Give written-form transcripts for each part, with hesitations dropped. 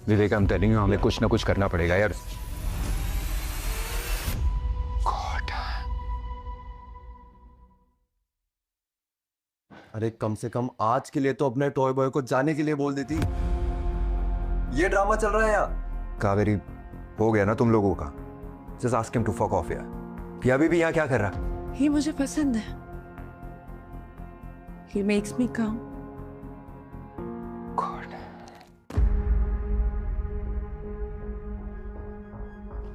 विवेक, हम telling you, हमें कुछ ना कुछ करना पड़ेगा यार। God. अरे कम से कम आज के लिए तो अपने टॉय बॉय को जाने के लिए बोल देती। ये ड्रामा चल रहा है यहाँ। कावेरी, हो गया ना तुम लोगों का। Just ask him to fuck off यार। ये अभी भी यहाँ क्या कर रहा? ये मुझे पसंद है। He makes me calm. God.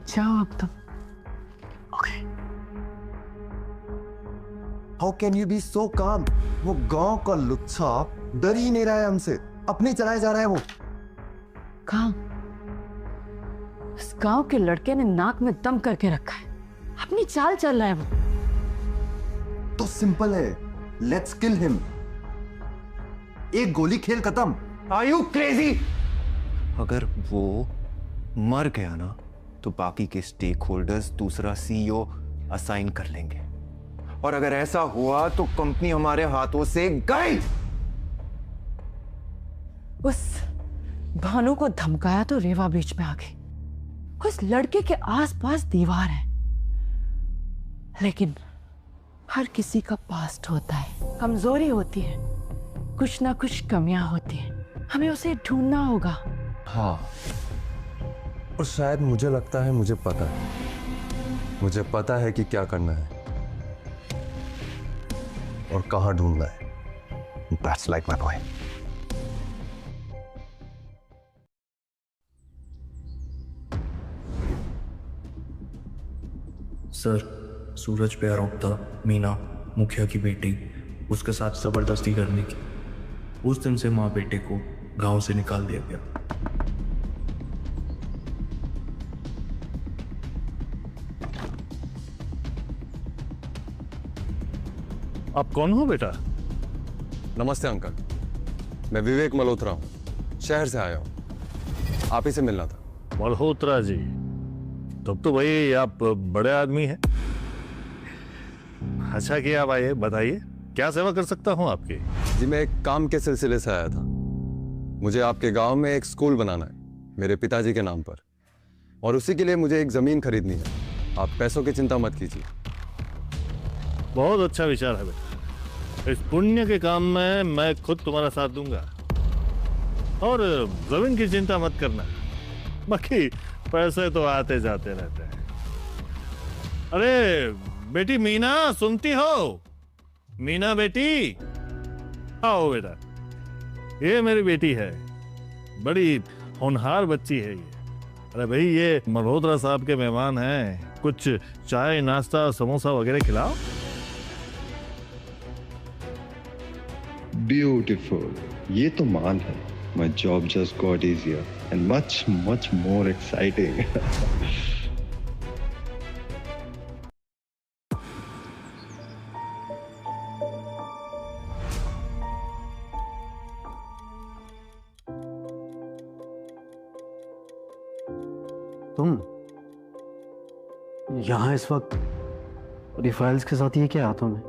जाओ अब तुम। Okay. How can you be so calm? वो गांव का लुच्चा डर ही नहीं रहा है हमसे, अपने चलाए जा रहा है वो। काम? इस गांव के लड़के ने नाक में दम करके रखा है, अपनी चाल चल रहा है वो। तो सिंपल है, लेट्स किल हिम। एक गोली खेल खत्म। Are you crazy? अगर वो मर गया ना तो बाकी के स्टेक होल्डर्स दूसरा सीईओ असाइन कर लेंगे, और अगर ऐसा हुआ तो कंपनी हमारे हाथों से गई। उस भानु को धमकाया तो रेवा बीच में आ गई। उस लड़के के आसपास दीवार है, लेकिन हर किसी का पास्ट होता है, कमजोरी होती है, कुछ ना कुछ कमियां होती हैं, हमें उसे ढूंढना होगा। हाँ, और शायद मुझे लगता है मुझे पता है कि क्या करना है और कहां ढूंढना है। That's like my boy. Sir, Suraj पे आरोप था मीना, मुखिया की बेटी, उसके साथ जबरदस्ती करने की। उस दिन से माँ बेटे को गांव से निकाल दिया गया। आप कौन हो बेटा? नमस्ते अंकल, मैं विवेक मल्होत्रा हूं, शहर से आया हूं, आप ही से मिलना था। मल्होत्रा जी, तब तो भाई आप बड़े आदमी हैं। अच्छा किया आप आइए, बताइए क्या सेवा कर सकता हूं आपकी? जी, मैं एक काम के सिलसिले से आया था। मुझे आपके गांव में एक स्कूल बनाना है मेरे पिताजी के नाम पर, और उसी के लिए मुझे एक जमीन खरीदनी है। आप पैसों की चिंता मत कीजिए। बहुत अच्छा विचार है बेटा। इस पुण्य के काम में मैं खुद तुम्हारा साथ दूंगा, और जमीन की चिंता मत करना, बाकी पैसे तो आते जाते रहते हैं। अरे बेटी मीना, सुनती हो? मीना बेटी, आओ बेटा, ये मेरी बेटी है, बड़ी होनहार बच्ची है ये। अरे भाई, ये मल्होत्रा साहब के मेहमान हैं, कुछ चाय नाश्ता समोसा वगैरह खिलाओ। Beautiful. ये तो मान है. My job just got easier and much more exciting. तुम यहाँ इस वक्त रिफाइल्स के साथ, ये क्या हाथों में?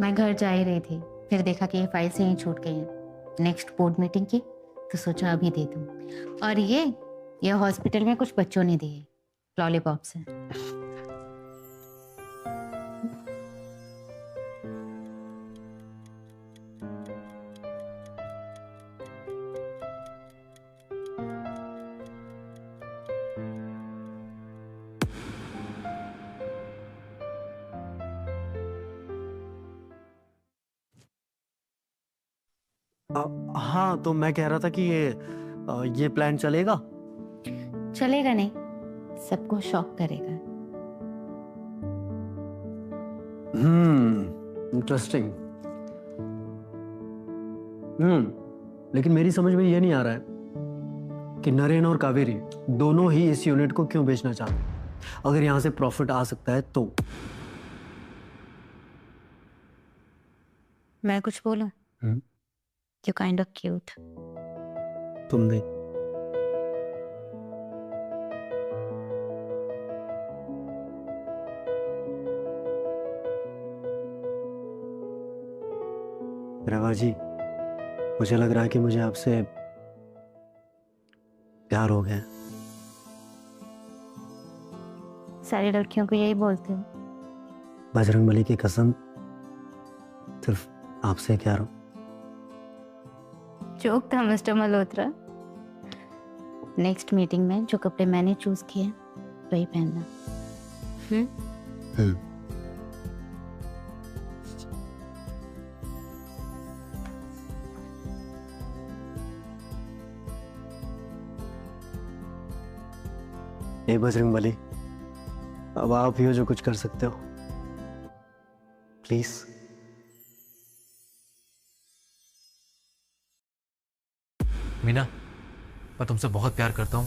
मैं घर जा ही रही थी, फिर देखा कि ये फाइल से ही छूट गई है। नेक्स्ट बोर्ड मीटिंग की तो सोचा अभी दे दूं। और ये हॉस्पिटल में कुछ बच्चों ने दिए लॉलीपॉप्स हैं। हाँ, तो मैं कह रहा था कि ये प्लान चलेगा? चलेगा नहीं, सबको शॉक करेगा। इंटरेस्टिंग। लेकिन मेरी समझ में ये नहीं आ रहा है कि नरेन और कावेरी दोनों ही इस यूनिट को क्यों बेचना चाहते हैं। अगर यहां से प्रॉफिट आ सकता है तो। मैं कुछ बोलूं? You're kind of cute. तुम देख, रवा जी, मुझे लग रहा है कि मुझे आपसे प्यार हो गया। सारी लड़कियों को यही बोलते हो। बजरंगबली की कसम, सिर्फ आपसे कह रहा हूँ। जोक था मिस्टर मल्होत्रा। नेक्स्ट मीटिंग में जो कपड़े मैंने चूज किए वही पहनना। ए बजरंगबली, अब आप ही हो जो कुछ कर सकते हो। प्लीज। मीना, मैं तुमसे बहुत प्यार करता हूँ।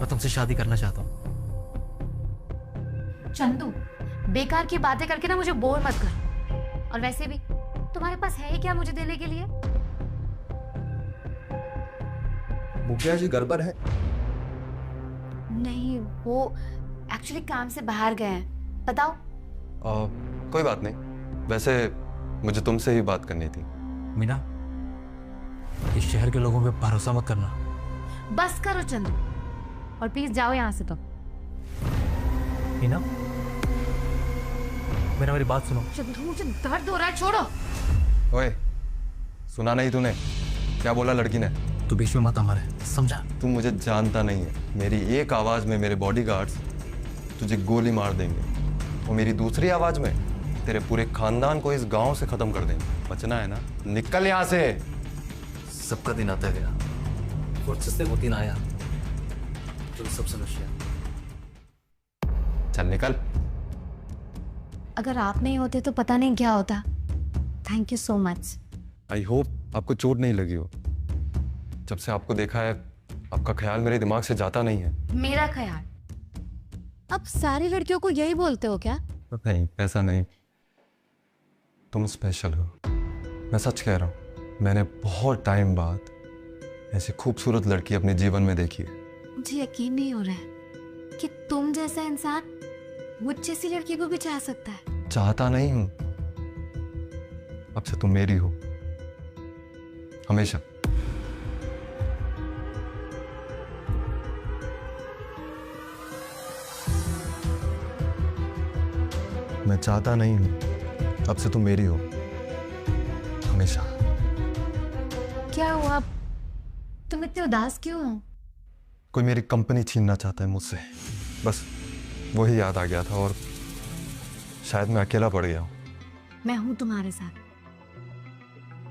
मैं तुमसे शादी करना चाहता हूँ। चंदू, बेकार की बातें करके ना मुझे बोर मत कर। और वैसे भी तुम्हारे पास है ही क्या मुझे देने के लिए? मुखिया जी घर पर है? नहीं, वो एक्चुअली काम से बाहर गए हैं। बताओ। कोई बात नहीं, वैसे मुझे तुमसे ही बात करनी थी। मीना, इस शहर के लोगों पे भरोसा मत करना। बस करो चंदू, और प्लीज जाओ यहाँ से। तो मीना, मेरी बात सुनो। चंदू, मुझे दर्द हो रहा है, छोड़ो। ओए, सुना नहीं तूने क्या बोला लड़की ने? तू बीच में मत हमारे, समझा? तू मुझे जानता नहीं है। मेरी एक आवाज में मेरे बॉडीगार्ड्स तुझे गोली मार देंगे, और मेरी दूसरी आवाज में तेरे पूरे खानदान को इस गांव से खत्म कर देंगे। बचना है ना? निकल यहाँ से। सबका दिन आता गया, फुर्सत से वो दिन आया तो सब समस्या। चल निकल। अगर आप नहीं होते तो पता नहीं क्या होता। Thank you so much. I hope आपको चोट नहीं लगी हो। जब से आपको देखा है, आपका ख्याल मेरे दिमाग से जाता नहीं है। मेरा ख्याल? अब सारी लड़कियों को यही बोलते हो क्या? नहीं, ऐसा नहीं। तुम स्पेशल हो, मैं सच कह रहा हूँ। मैंने बहुत टाइम बाद ऐसी खूबसूरत लड़की अपने जीवन में देखी है। मुझे यकीन नहीं हो रहा है कि तुम जैसा इंसान मुझ जैसी लड़की को भी चाह सकता है। चाहता नहीं हूं, अब से तुम मेरी हो, हमेशा। मैं चाहता नहीं हूं, अब से तुम मेरी हो, हमेशा। क्या हुआ? तुम इतने उदास क्यों हो? कोई मेरी कंपनी छीनना चाहता है मुझसे, बस वही याद आ गया था, और शायद मैं अकेला पड़ गया हूं। मैं हूं तुम्हारे साथ।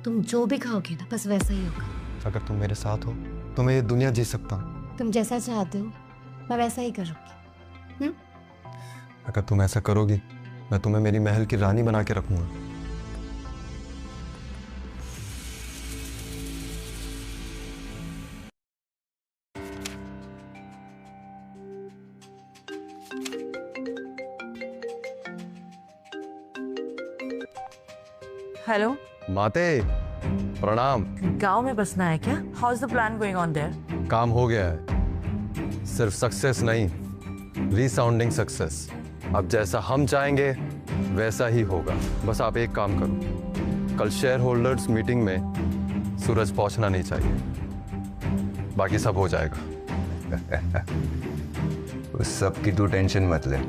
तुम जो भी खाओगे ना, बस वैसा ही होगा। अगर तुम मेरे साथ हो तो मैं ये दुनिया जी सकता हूं। तुम जैसा चाहते हो मैं वैसा ही करूंगी। अगर तुम ऐसा करोगी, मैं तुम्हें मेरी महल की रानी बना के रखूंगा। हेलो माते, प्रणाम। गांव में बसना है क्या? How is the plan going on their? काम हो गया है, सिर्फ सक्सेस नहीं, रीसाउंडिंग सक्सेस। अब जैसा हम चाहेंगे वैसा ही होगा। बस आप एक काम करो, कल शेयर होल्डर्स मीटिंग में सूरज पहुंचना नहीं चाहिए, बाकी सब हो जाएगा। उस सब की तू टेंशन मत ले,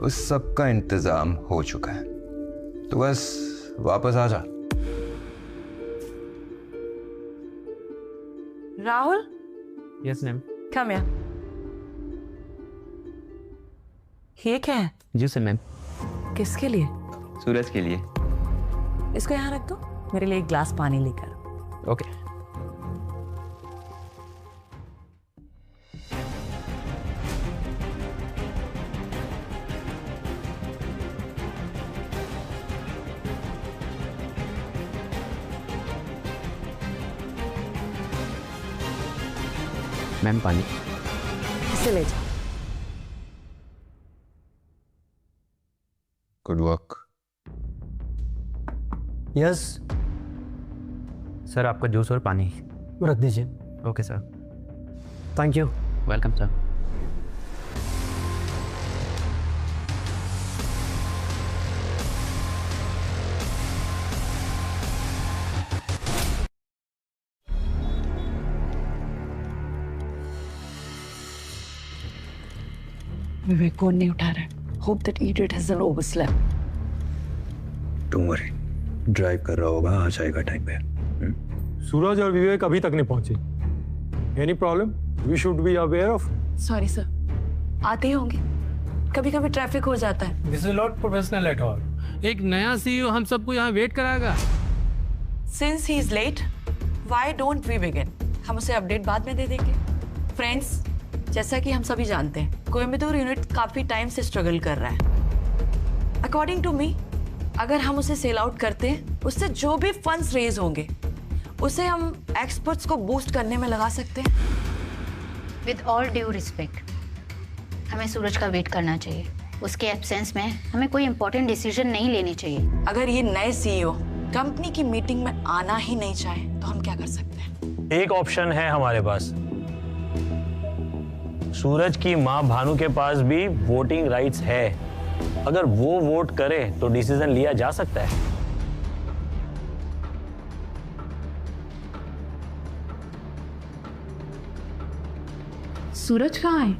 उस सब का इंतजाम हो चुका है। तो बस वापस आ जा। Rahul, yes ma'am. Come here. ये क्या है? जूस है मैम। किसके लिए? सूरज के लिए। इसको यहाँ रख दो, मेरे लिए एक ग्लास पानी लेकर। ओके। मैम पानी। इसे ले जाओ। Good work. यस सर, आपका जूस और पानी। रख दीजिए। Okay sir. Thank you. Welcome sir. Vivek कौन नहीं उठा रहा है? Hope that idiot hasn't overslept. Don't worry, drive कर रहा होगा, आ जाएगा टाइम पे। सूरज और विवेक अभी तक नहीं पहुंचे। Any problem? We should be aware of. Sorry sir, आते ही होंगे, कभी कभी ट्रैफिक हो जाता है। This is not professional at all. एक नया सीईओ हम सबको यहाँ वेट कराएगा। Since he is late, why don't we begin? हम उसे अपडेट बाद में दे देंगे। फ्रेंड्स, जैसा कि हम सभी जानते हैं, कोयम्बटूर यूनिट काफी टाइम से स्ट्रगल कर रहा है। अकॉर्डिंग टू मी, अगर हम उसे सेल आउट करते हैं, उससे जो भी फंड्स रेज होंगे उसे हम एक्सपर्ट्स को बूस्ट करने में लगा सकते हैं। विद ऑल ड्यू रिस्पेक्ट, हमें सूरज का वेट करना चाहिए। उसके एब्सेंस में हमें कोई इंपॉर्टेंट डिसीजन नहीं लेनी चाहिए। अगर ये नए सीईओ कंपनी की मीटिंग में आना ही नहीं चाहे तो हम क्या कर सकते हैं? एक ऑप्शन है हमारे पास। सूरज की मां भानु के पास भी वोटिंग राइट्स है। अगर वो वोट करे तो डिसीजन लिया जा सकता है। सूरज कहाँ है?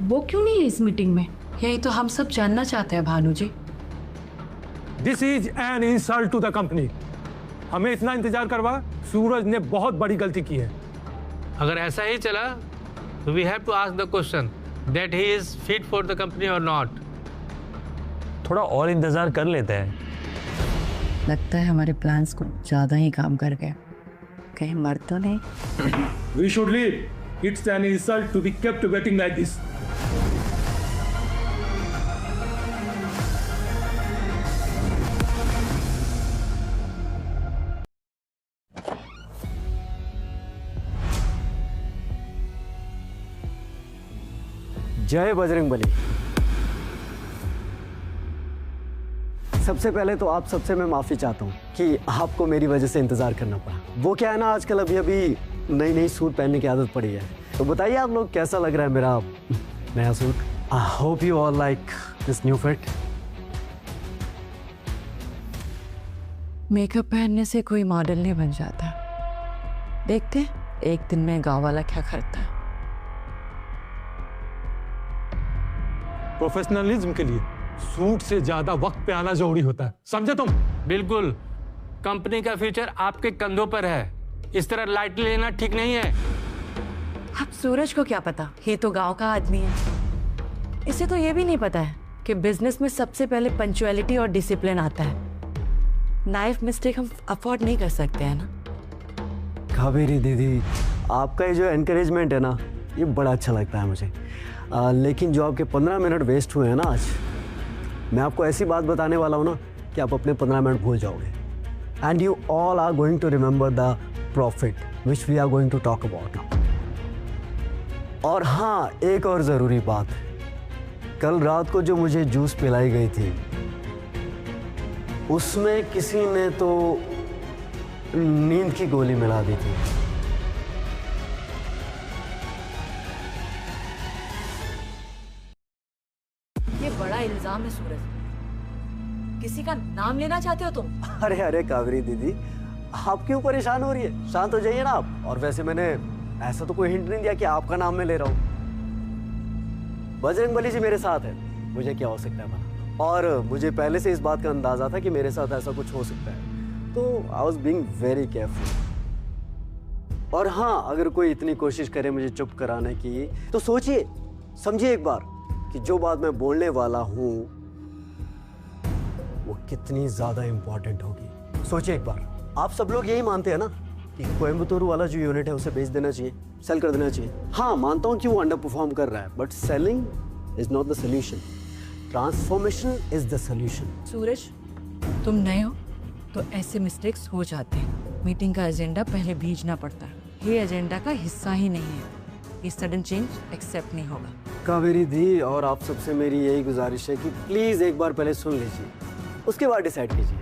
वो क्यों नहीं है इस मीटिंग में? यही तो हम सब जानना चाहते हैं Bhanu ji. This is an insult to the company. हमें इतना इंतजार करवा, सूरज ने बहुत बड़ी गलती की है। अगर ऐसा ही चला तो we have to ask the question that he is fit for the company और नॉट। थोड़ा और इंतजार कर लेते हैं। लगता है हमारे प्लान्स को ज्यादा ही काम कर गए, कहीं मर तो नहीं। We should leave. It's an insult to be kept waiting like this. जय बजरंगबली। सबसे पहले तो आप सबसे मैं माफ़ी चाहता हूँ कि आपको मेरी वजह से इंतज़ार करना पड़ा। वो क्या है ना, आजकल अभी नई नई सूट पहनने की आदत पड़ी है। तो बताइए आप लोग, कैसा लग रहा है मेरा नया suit? I hope you all like this new fit. Makeup पहनने से कोई मॉडल नहीं बन जाता। देखते हैं एक दिन में गाँव वाला क्या करता है। प्रोफेशनलिज्म के लिए सूट से ज्यादा वक्त पे आना जरूरी होता है, समझे तुम? बिल्कुल, कंपनी का फ्यूचर आपके कंधों पर है। इस तरह लाइटली लेना ठीक नहीं है। अब सूरज को क्या पता, ये तो गांव का आदमी है। इसे तो ये भी नहीं पता है कि बिजनेस में सबसे पहले पंक्चुअलिटी और डिसिप्लिन आता है। नाइफ मिस्टेक हम अफोर्ड नहीं कर सकते हैं ना। कावेरी दीदी, आपका ये जो एनकरेजमेंट है ना, ये बड़ा अच्छा लगता है मुझे। लेकिन जो आपके 15 मिनट वेस्ट हुए हैं ना आज, मैं आपको ऐसी बात बताने वाला हूँ ना कि आप अपने 15 मिनट भूल जाओगे। And you all are going to remember the profit which we are going to talk about now. और हाँ, एक और ज़रूरी बात, कल रात को जो मुझे जूस पिलाई गई थी, उसमें किसी ने तो नींद की गोली मिला दी थी। ये बड़ा इल्जाम है सूरज। किसी का नाम लेना चाहते हो तुम? अरे अरे कावेरी दीदी, आप क्यों परेशान हो रही है? शांत हो जाइए ना आप। और वैसे मैंने ऐसा तो कोई हिंट नहीं दिया कि आपका नाम मैं ले रहा हूँ। बजरंगबली जी मेरे साथ है, मुझे क्या हो सकता है भला। और मुझे पहले से इस बात का अंदाजा था कि मेरे साथ ऐसा कुछ हो सकता है, तो I was being very careful. और हाँ, अगर कोई इतनी कोशिश करे मुझे चुप कराने की, तो सोचिए समझिए एक बार कि जो बात मैं बोलने वाला हूँ वो कितनी ज्यादा इंपॉर्टेंट होगी। सोचिए एक बार। आप सब लोग यही मानते हैं ना कि कोयम्बटूर वाला जो यूनिट है उसे बेच देना चाहिए, सेल कर देना चाहिए। हाँ, मानता हूँ कि वो अंडर परफॉर्म कर रहा है, but selling is not the solution, transformation is the solution. Suraj, तुम नए हो तो ऐसे मिस्टेक्स हो जाते हैं। मीटिंग का एजेंडा पहले भेजना पड़ता है, ये एजेंडा का हिस्सा ही नहीं है। ये सडन चेंज एक्सेप्ट नहीं होगा। कावेरी दी, और आप सबसे मेरी यही गुजारिश है कि प्लीज एक बार पहले सुन लीजिए, उसके बाद डिसाइड कीजिए।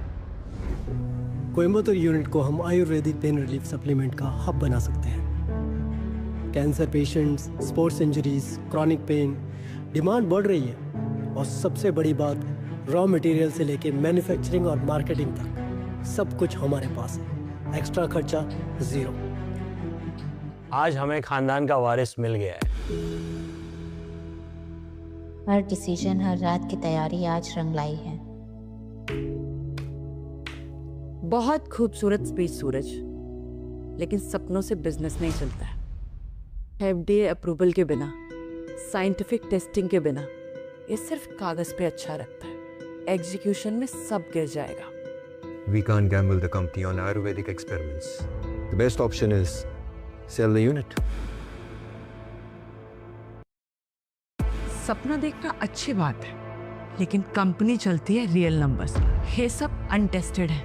कोयम्बटूर यूनिट को हम आयुर्वेदिक पेन रिलीफ सप्लीमेंट का हब बना सकते हैं। Cancer patients, sports injuries, chronic pain, demand बढ़ रही है। और सबसे बड़ी बात, रॉ मटेरियल से लेके मैन्युफैक्चरिंग और मार्केटिंग तक सब कुछ हमारे पास है, एक्स्ट्रा खर्चा जीरो। आज हमें खानदान का वारिस मिल गया है। हर डिसीजन, हर रात की तैयारी आज रंग लाई है। बहुत खूबसूरत स्पीच सूरज, लेकिन सपनों से बिजनेस नहीं चलता है। FDA अप्रूवल के बिना, साइंटिफिक टेस्टिंग के बिना ये सिर्फ कागज पे अच्छा लगता है, एग्जीक्यूशन में सब गिर जाएगा। We can't gamble the company on Ayurvedic experiments. The best option is sell the unit. सपना देखना अच्छी बात है, लेकिन कंपनी चलती है रियल नंबर्स पर। ये सब अनटेस्टेड है,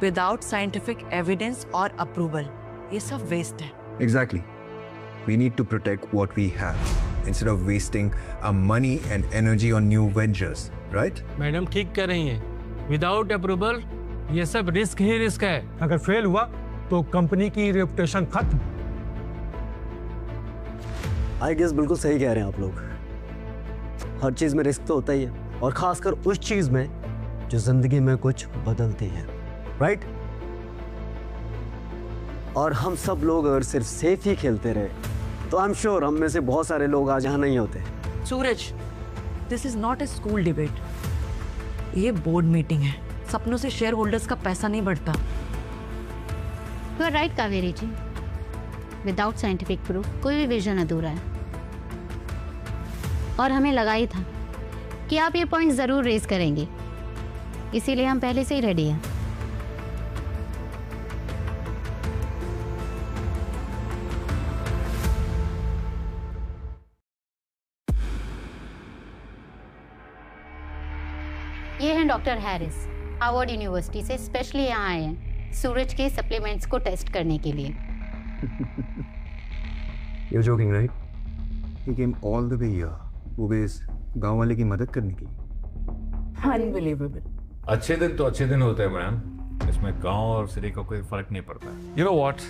विदाउट साइंटिफिक एविडेंस और अप्रूवल। ये सब वेस्ट है। Exactly. We need to protect what we have instead of wasting our money and energy on new ventures, right? Madam ठीक कह रही हैं। विदाउट अप्रूवल ये सब रिस्क ही रिस्क है। अगर फेल हुआ तो कंपनी की रेपुटेशन खत्म। आई गेस बिल्कुल सही कह रहे हैं आप लोग। हर चीज में रिस्क तो होता ही है, और खासकर उस चीज में जो जिंदगी में कुछ बदलती है, राइट? और हम सब लोग अगर सिर्फ सेफ ही खेलते रहे तो आई एम श्योर हम में से बहुत सारे लोग आज यहाँ नहीं होते। Suraj, this is not a school debate, ये बोर्ड मीटिंग है। सपनों से शेयर होल्डर्स का पैसा नहीं बढ़ता। You are right Kaveri ji, without scientific proof कोई भी विजन अधूरा है। और हमें लगा ही था कि आप ये पॉइंट जरूर रेज करेंगे, इसीलिए हम पहले से ही रेडी हैं। ये हैं डॉक्टर हैरिस, हार्वर्ड यूनिवर्सिटी से स्पेशली यहाँ आए हैं सूरज के सप्लीमेंट्स को टेस्ट करने के लिए। You're joking, right? He came all the way here, वो भी इस गांव वाले की मदद करने के लिए। Unbelievable. अच्छे दिन तो अच्छे दिन होते हैं मैम, इसमें गांव और सिटी का कोई फर्क नहीं पड़ता। You know what?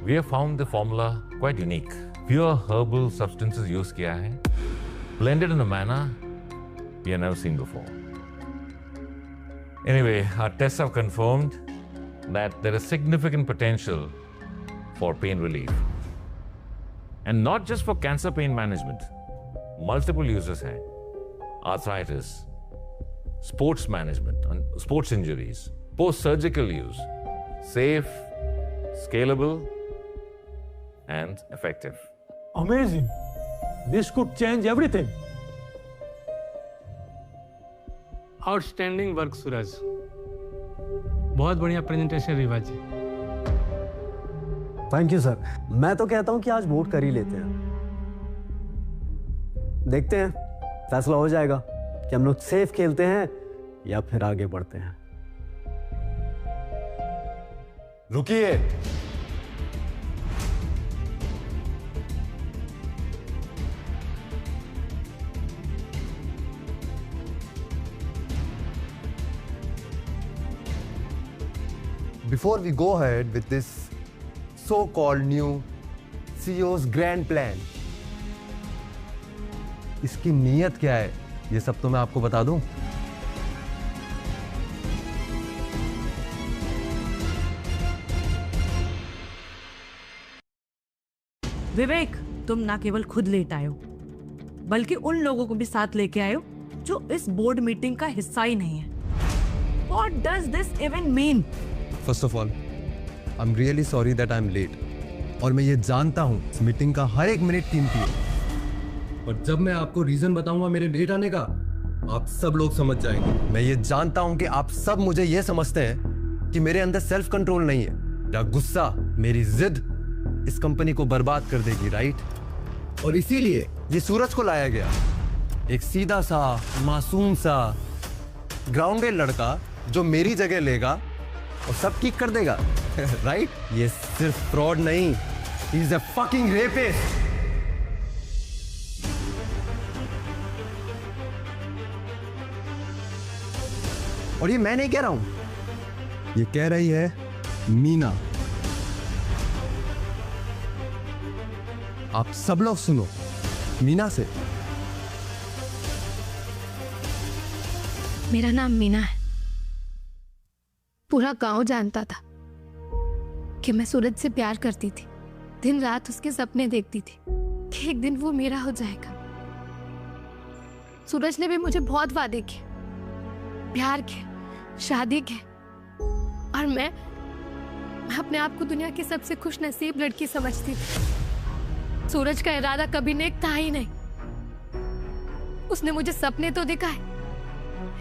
We have found the formula quite unique. Pure herbal substances use किया है, blended in a manner we have never seen before. Anyway, our tests have confirmed that there is significant potential for pain relief. And not just for cancer pain management. Multiple uses हैं. Arthritis, sports management, sports injuries, post-surgical use. Safe, scalable, and effective. Amazing. This could change everything. Outstanding work Suraj, बहुत बढ़िया presentation Riva ji. Thank you sir. मैं तो कहता हूं कि आज vote कर ही लेते हैं, देखते हैं फैसला हो जाएगा कि हम लोग सेफ खेलते हैं या फिर आगे बढ़ते हैं। रुकिए, before we go ahead with this so-called new CEO's grand plan, इसकी नीयत क्या है ये सब तो मैं आपको बता दूं। विवेक, तुम ना केवल खुद लेट आए हो, बल्कि उन लोगों को भी साथ लेके आए हो जो इस बोर्ड मीटिंग का हिस्सा ही नहीं है। What does this even mean? First of all, I'm really sorry that I'm late. और मैं ये जानता हूँ इस मीटिंग का हर एक मिनट कीमती है, पर जब मैं आपको रीजन बताऊंगा मेरे लेट आने का, आप सब लोग समझ जाएंगे। मैं ये जानता हूँ कि आप सब मुझे ये समझते हैं कि मेरे अंदर सेल्फ कंट्रोल नहीं है, या गुस्सा, मेरी जिद इस कंपनी को बर्बाद कर देगी, राइट? और इसीलिए ये सूरज को लाया गया, एक सीधा सा, मासूम सा, ग्राउंडेड लड़का जो मेरी जगह लेगा और सब ठीक कर देगा, राइट? ये सिर्फ फ्रॉड नहीं, he is a fucking rapist. और ये मैं नहीं कह रहा हूं, ये कह रही है मीना। आप सब लोग सुनो मीना से। मेरा नाम मीना है। पूरा गांव जानता था कि मैं सूरज से प्यार करती थी, दिन रात उसके सपने देखती थी कि एक दिन वो मेरा हो जाएगा। सूरज ने भी मुझे बहुत वादे किए, प्यार के, शादी के, और मैं अपने आप को दुनिया की सबसे खुश नसीब लड़की समझती थी। सूरज का इरादा कभी नेक था ही नहीं। उसने मुझे सपने तो दिखाए,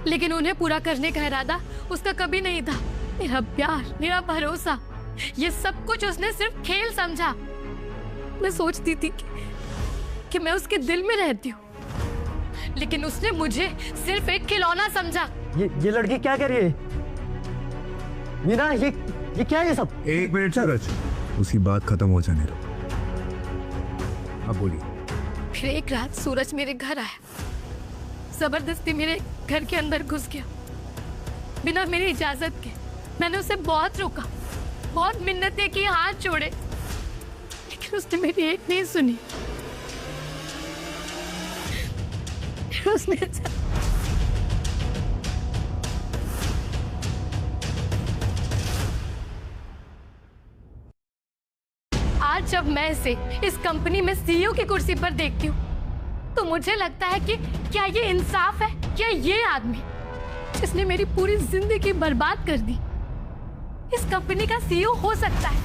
लेकिन उन्हें पूरा करने का इरादा उसका कभी नहीं था। मेरा प्यार, मेरा भरोसा, ये सब कुछ उसने सिर्फ खेल समझा। मैं सोचती थी कि मैं उसके दिल में रहती हूँ, लेकिन उसने मुझे सिर्फ एक खिलौना समझा। ये लड़की क्या कर रही है? मीना, ये क्या है ये सब? एक मिनट सूरज, उसकी बात खत्म हो जाने दो। अब बोलिए। फिर एक रात सूरज मेरे घर आया, जबरदस्ती मेरे घर के अंदर घुस गया बिना मेरी इजाजत के। मैंने उसे बहुत रोका, बहुत मिन्नतें की, हाथ जोड़े, लेकिन उसने मेरी एक नहीं सुनी। उसने आज जब मैं इसे इस कंपनी में सीईओ की कुर्सी पर देखती हूँ तो मुझे लगता है कि क्या ये इंसाफ है? क्या ये आदमी जिसने मेरी पूरी जिंदगी बर्बाद कर दी इस कंपनी का सीईओ हो सकता है?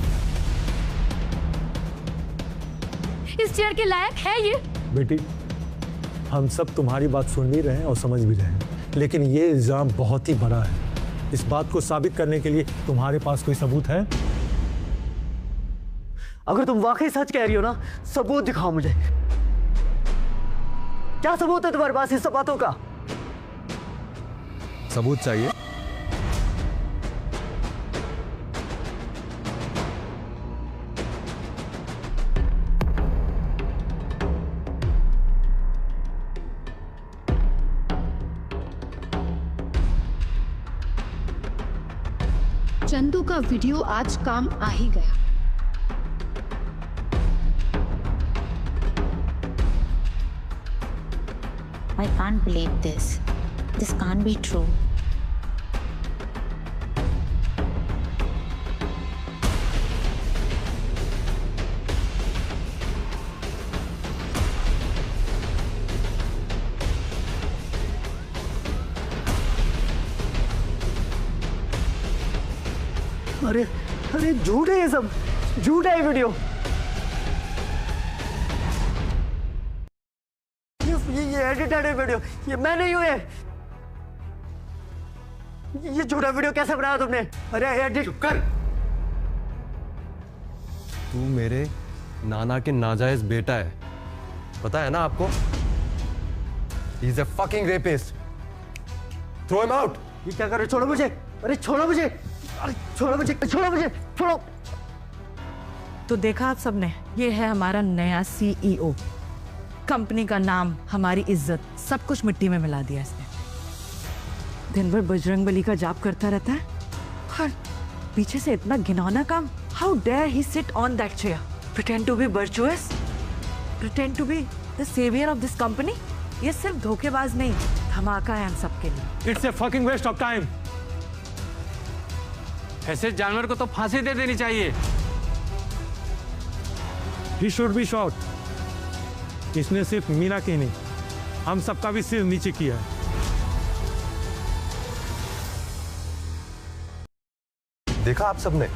इस चेयर के लायक है ये? बेटी, हम सब तुम्हारी बात सुन भी रहे हैं और समझ भी रहे हैं, लेकिन ये इल्जाम बहुत ही बड़ा है। इस बात को साबित करने के लिए तुम्हारे पास कोई सबूत है? अगर तुम वाकई सच कह रही हो ना, सबूत दिखाओ मुझे। क्या सबूत है तुम्हारे पास इस सब बातों का? सबूत चाहिए? चंदू का वीडियो आज काम आ ही गया। I can't believe this. This can't be true. अरे अरे झूठ है ये सब, झूठ है ये वीडियो। ये एडिटेड है वीडियो, ये मैं नहीं हूं। ये झूठा वीडियो कैसे बनाया तुमने? अरे एडिट कर। तू मेरे नाना के नाजायज बेटा है, पता है ना आपको? He is a fucking rapist. Throw him out. ये क्या कर रहे? छोड़ो मुझे। अरे छोड़ो मुझे। अरे छोड़ो मुझे, छोड़ो मुझे, छोड़ो। तो देखा आप सबने, ये है हमारा नया सीईओ। कंपनी का नाम, हमारी इज्जत, सब कुछ मिट्टी में मिला दिया इसने। दिन भर बजरंगबली का जाप करता रहता है और पीछे से इतना घिनौना काम। How dare he sit on that chair, pretend to be virtuous, pretend to be the saviour of this company. ये सिर्फ धोखेबाज नहीं, धमाका है हम सबके लिए। It's a fucking waste of time. ऐसे जानवर को तो फांसी दे देनी चाहिए। He should be shot. इसने सिर्फ मीना की नहीं, हम सबका भी सिर नीचे किया है। देखा आप सबने?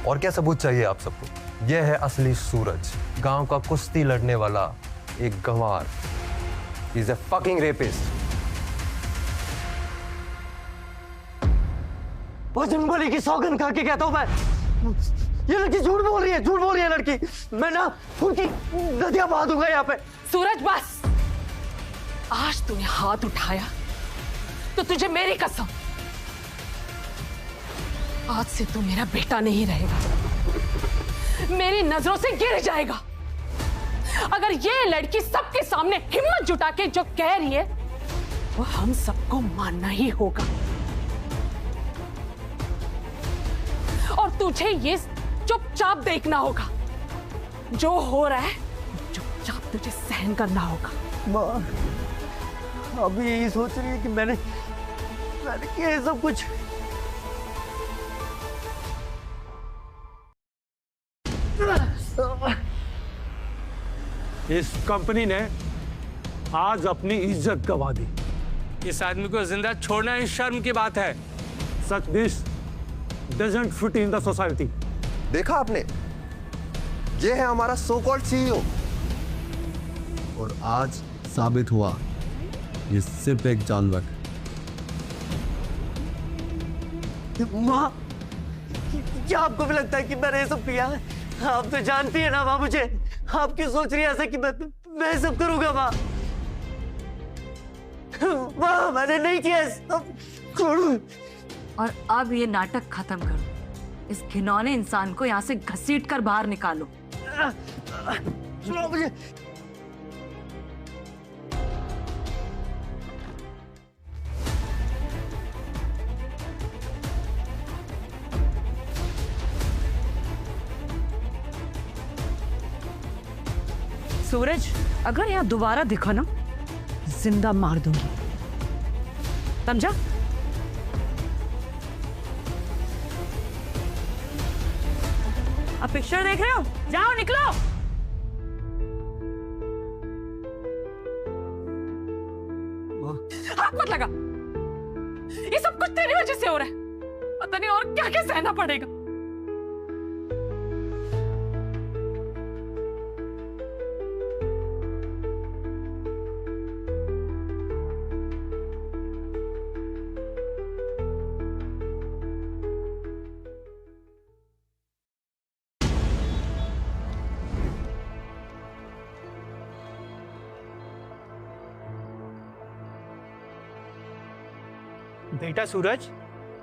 और क्या सबूत चाहिए आप सबको? यह है असली सूरज, गांव का कुश्ती लड़ने वाला एक गंवार। He is a fucking rapist. Bajrangbali की सौगंध खा के कहता हूं मैं, ये लड़की झूठ बोल रही है, झूठ बोल रही है लड़की। मैं ना उनकी नदियां बहा दूंगा यहाँ पे। सूरज बस, आज तूने हाथ उठाया तो तुझे मेरी कसम, आज से तू मेरा बेटा नहीं रहेगा, मेरी नजरों से गिर जाएगा। अगर ये लड़की सबके सामने हिम्मत जुटा के जो कह रही है वो हम सबको मानना ही होगा, और तुझे ये चुपचाप देखना होगा। जो हो रहा है चुपचाप तुझे सहन करना होगा। माँ अभी यही सोच रही है कि मैंने किया ये सब कुछ। इस कंपनी ने आज अपनी इज्जत गवा दी। इस आदमी को जिंदा छोड़ना ही शर्म की बात है। Such this doesn't fit in the society. देखा आपने, ये है हमारा सो कॉल्ड सीईओ। और आज साबित हुआ ये सिर्फ एक जानवर। माँ, क्या आपको भी लगता है कि मैंने ये सब किया है? आप तो जानती है ना माँ मुझे। आप क्यों सोच रही है ऐसा कि मैं ये सब करूंगा माँ? माँ, मैंने नहीं किया सब। छोड़ो। और अब ये नाटक खत्म करो। इस घिनौने इंसान को यहाँ से घसीट कर बाहर निकालो। छोड़ो मुझे। सूरज, अगर यहाँ दोबारा दिखा ना, जिंदा मार दूंगी, समझा? आप पिक्चर देख रहे हो? जाओ निकलो। हाथ मत लगा। ये सब कुछ तेरी वजह से हो रहा है। पता नहीं और क्या क्या सहना पड़ेगा। बेटा सूरज,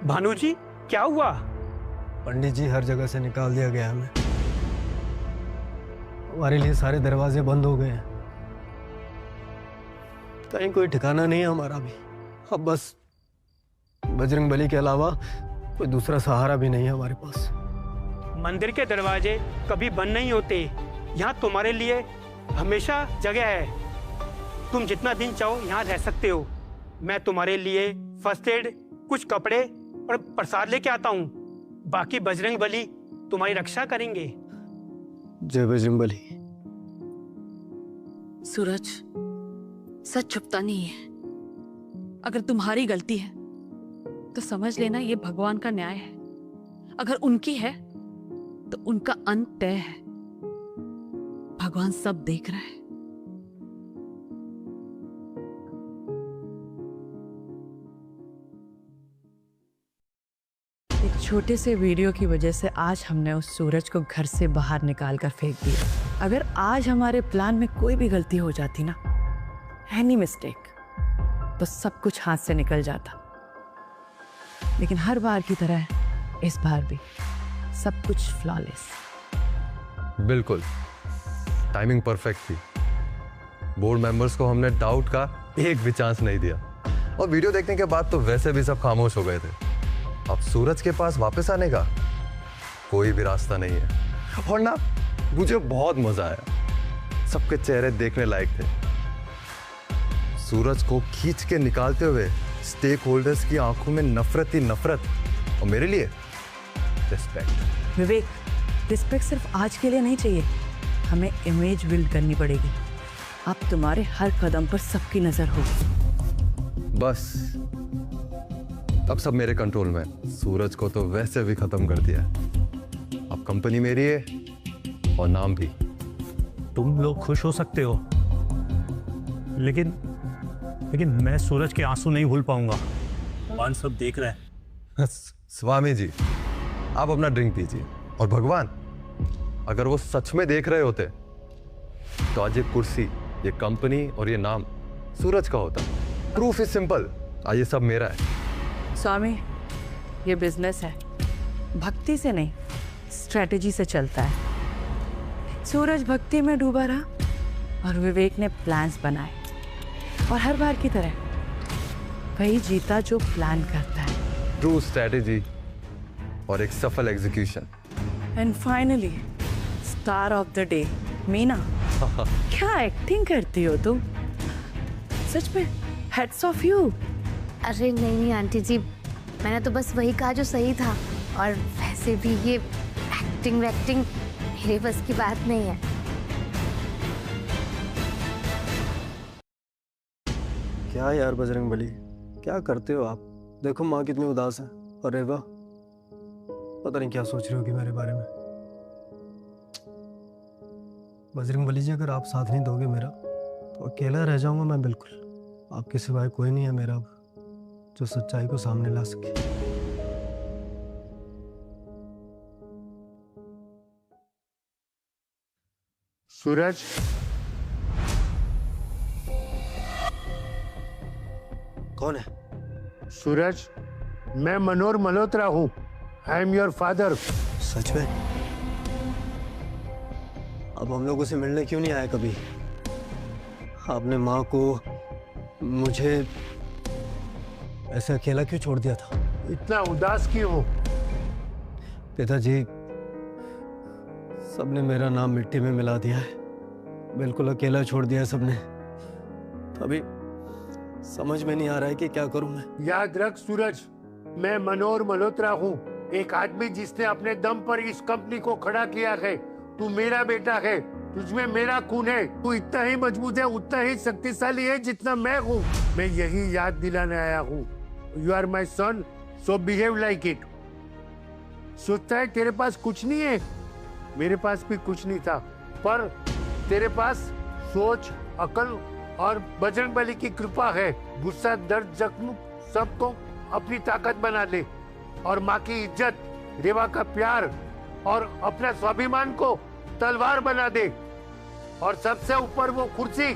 भानु जी, क्या हुआ? पंडित जी, हर जगह से निकाल दिया गया हमें। हमारे लिए सारे दरवाजे बंद हो गए हैं। कहीं कोई ठिकाना नहीं है हमारा भी। अब बस बजरंग बली के अलावा कोई दूसरा सहारा भी नहीं है हमारे पास। मंदिर के दरवाजे कभी बंद नहीं होते। यहाँ तुम्हारे लिए हमेशा जगह है। तुम जितना दिन चाहो यहाँ रह सकते हो। मैं तुम्हारे लिए फर्स्ट एड, कुछ कपड़े और प्रसाद लेके आता हूँ। बाकी बजरंग बली तुम्हारी रक्षा करेंगे। जय बजरंग बली। सूरज, सच छुपता नहीं है। अगर तुम्हारी गलती है तो समझ लेना ये भगवान का न्याय है। अगर उनकी है तो उनका अंत तय है। भगवान सब देख रहा है। एक छोटे से वीडियो की वजह से आज हमने उस सूरज को घर से बाहर निकाल कर फेंक दिया। अगर आज हमारे प्लान में कोई भी गलती हो जाती ना, एनी मिस्टेक, तो सब कुछ हाथ से निकल जाता। लेकिन हर बार की तरह इस बार भी सब कुछ फ्लॉलेस। बिल्कुल, टाइमिंग परफेक्ट थी। बोर्ड मेंबर्स को हमने डाउट का एक भी चांस नहीं दिया। और वीडियो देखने के बाद तो वैसे भी सब खामोश हो गए थे। अब सूरज के पास वापस आने का कोई भी रास्ता नहीं है। और ना, मुझे बहुत मजा आया। सबके चेहरे देखने लायक थे। सूरज को खींच के निकालते हुए स्टेक होल्डर्स की आंखों में नफरत ही नफरत, और मेरे लिए रिस्पेक्ट। विवेक, रिस्पेक्ट सिर्फ आज के लिए नहीं चाहिए, हमें इमेज बिल्ड करनी पड़ेगी। अब तुम्हारे हर कदम पर सबकी नजर होगी। बस अब सब मेरे कंट्रोल में। सूरज को तो वैसे भी खत्म कर दिया। अब कंपनी मेरी है और नाम भी। तुम लोग खुश हो सकते हो, लेकिन मैं सूरज के आंसू नहीं भूल पाऊंगा। भगवान सब देख रहे हैं। स्वामी जी, आप अपना ड्रिंक पीजिए। और भगवान, अगर वो सच में देख रहे होते तो आज ये कुर्सी, ये कंपनी और ये नाम सूरज का होता। Proof is simple. आज ये सब मेरा है। स्वामी, ये बिजनेस है, भक्ति से नहीं स्ट्रेटेजी से चलता है। सूरज भक्ति में डूबा रहा और विवेक ने प्लान्स बनाए, और हर बार की तरह वही जीता जो प्लान करता है। ट्रू स्ट्रेटेजी और एक सफल execution. And finally star of the day, Meena. क्या एक्टिंग करती हो तुम, सच में हेड्स ऑफ यू। अरे नहीं आंटी जी, मैंने तो बस वही कहा जो सही था। और वैसे भी ये एक्टिंग मेरे बस की बात नहीं है। क्या यार बजरंग बली, क्या करते हो आप? देखो माँ कितनी उदास है और रेवा पता नहीं क्या सोच रही होगी मेरे बारे में। बजरंग बली जी, अगर आप साथ नहीं दोगे मेरा तो अकेला रह जाऊंगा मैं बिल्कुल। आपके सिवाय कोई नहीं है मेरा जो सच्चाई को सामने ला सके। सूरज, कौन है? सूरज, मैं मनोहर मल्होत्रा हूँ। I am your father. सच में? अब हम लोगों से मिलने क्यों नहीं आए कभी? आपने माँ को, मुझे ऐसे अकेला क्यों छोड़ दिया था? इतना उदास क्यों हो? पिताजी, सबने मेरा नाम मिट्टी में मिला दिया है, बिल्कुल अकेला छोड़ दिया है सबने। अभी समझ में नहीं आ रहा है कि क्या करूं मैं। याद रख सूरज, मैं मनोहर मल्होत्रा हूँ, एक आदमी जिसने अपने दम पर इस कंपनी को खड़ा किया है। तू मेरा बेटा है, तुझमें मेरा खून है। तू इतना ही मजबूत है, उतना ही शक्तिशाली है जितना मैं हूँ। मैं यही याद दिलाने आया हूँ। You are my son, so behave like it. सोचता है तेरे पास कुछ नहीं है, मेरे पास भी कुछ नहीं था, पर तेरे पास सोच, अकल और बजरंगबली की कृपा है। गुस्सा, दर्द, जख्म सबको अपनी ताकत बना ले और माँ की इज्जत, रेवा का प्यार और अपना स्वाभिमान को तलवार बना दे। और सबसे ऊपर वो कुर्सी,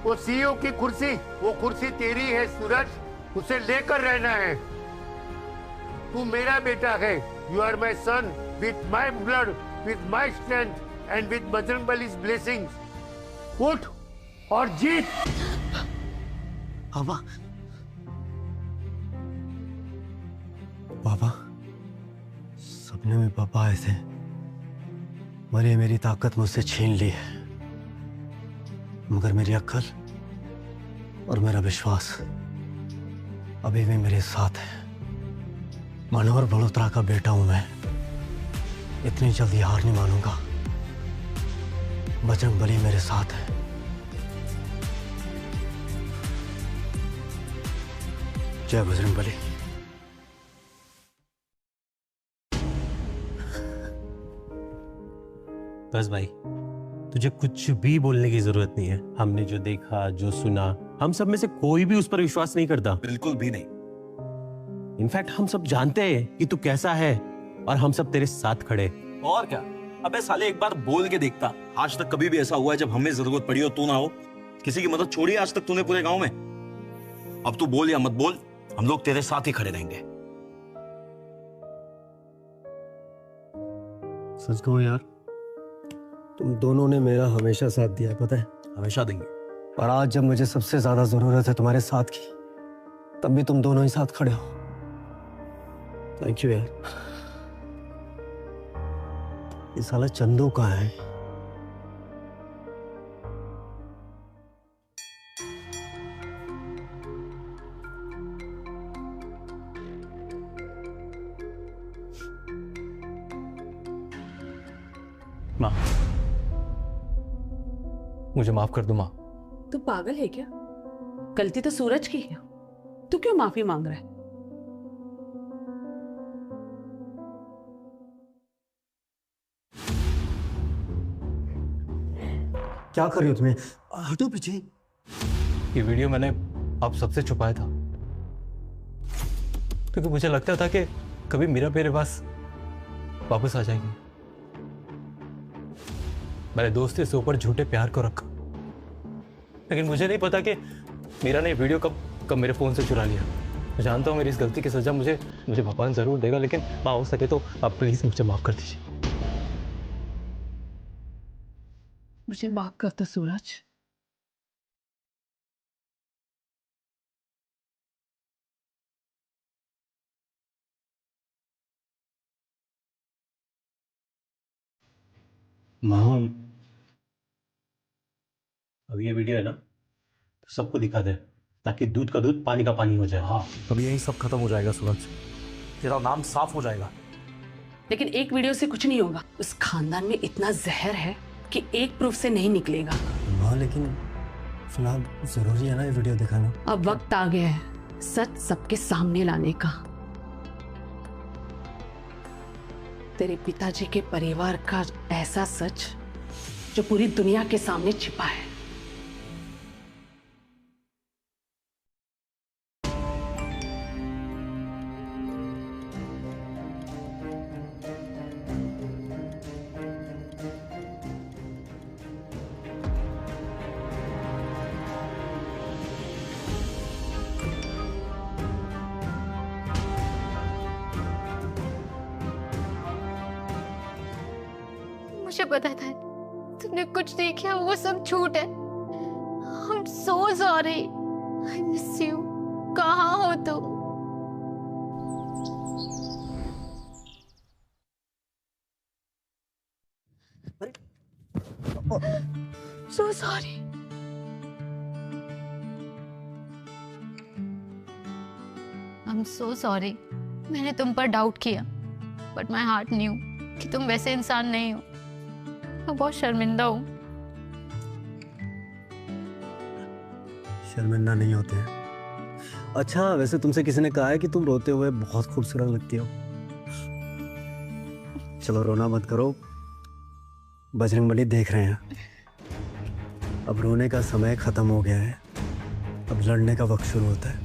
वो सीईओ की कुर्सी, वो कुर्सी तेरी है सूरज, उसे लेकर रहना है। तू मेरा बेटा है। You are my son with my blood, with my strength and with Bajrangbali's blessings. उठ और जीत। पापा, पापा, सपने में पापा आए थे, मरे मेरी ताकत मुझसे छीन ली है, मगर मेरी अक्ल और मेरा विश्वास अभी भी मेरे साथ है। मनोहर मल्होत्रा का बेटा हूं मैं, इतनी जल्दी हार नहीं मानूंगा। बजरंगबली मेरे साथ है। जय बजरंगबली। बस भाई, तुझे कुछ भी बोलने की जरूरत नहीं है। हमने जो देखा, जो सुना, हम सब में से कोई भी उस पर विश्वास नहीं करता। बिल्कुल भी नहीं। इनफैक्ट हम सब जानते हैं कि तू कैसा है और हम सब तेरे साथ खड़े। और क्या? अबे साले, एक बार बोल के देखता। आज तक कभी भी ऐसा हुआ है जब हमें जरूरत पड़ी हो तू ना हो? किसी की मदद छोड़ी आज तक तूने पूरे गांव में? अब तू बोल या मत बोल, हम लोग तेरे साथ ही खड़े रहेंगे। सच कहूं यार, तुम दोनों ने मेरा हमेशा साथ दिया है, पता है? हमेशा देंगे। और आज जब मुझे सबसे ज्यादा जरूरत है तुम्हारे साथ की, तब भी तुम दोनों ही साथ खड़े हो। थैंक यू यार। ये साला चंदू कहाँ है? माँ, मुझे माफ कर दो माँ। तू पागल है क्या? गलती तो सूरज की है, तू क्यों माफी मांग रहा है? क्या कर रही हो तुम्हें? हटो पीछे। ये वीडियो मैंने आप सबसे छुपाया था क्योंकि मुझे लगता था कि कभी मीरा मेरे पास वापस आ जाएगी। मैंने दोस्ती से ऊपर झूठे प्यार को रखा, लेकिन मुझे नहीं पता कि मीरा ने वीडियो कब मेरे फोन से चुरा लिया। मैं जानता हूँ मेरी इस गलती की सजा मुझे भगवान जरूर देगा, लेकिन माँ हो सके तो आप प्लीज मुझे माफ कर दीजिए। मुझे माफ करता सूरज। माँ, अब ये वीडियो है ना, तो सबको दिखा दे ताकि दूध का दूध पानी का पानी हो जाए। हाँ, तभी यही सब खत्म हो जाएगा सूरज, तेरा नाम साफ हो जाएगा। लेकिन एक वीडियो से कुछ नहीं होगा। उस खानदान में इतना जहर है कि एक प्रूफ से नहीं निकलेगा। माँ, लेकिन फिलहाल जरूरी है ना ये वीडियो दिखाना? अब वक्त आ गया है सच सबके सामने लाने का। तेरे पिताजी के परिवार का ऐसा सच जो पूरी दुनिया के सामने छिपा है। मुझे पता था तुमने कुछ नहीं किया, वो सब झूठ है। I'm so sorry. I miss you. कहाँ हो तुम? So sorry. I'm so sorry. मैंने तुम पर डाउट किया, but my heart knew कि तुम वैसे इंसान नहीं हो। मैं बहुत शर्मिंदा हूँ। शर्मिंदा नहीं होते हैं। अच्छा, वैसे तुमसे किसी ने कहा है कि तुम रोते हुए बहुत खूबसूरत लगती हो। चलो रोना मत करो, बजरंगबली देख रहे हैं। अब रोने का समय खत्म हो गया है, अब लड़ने का वक्त शुरू होता है।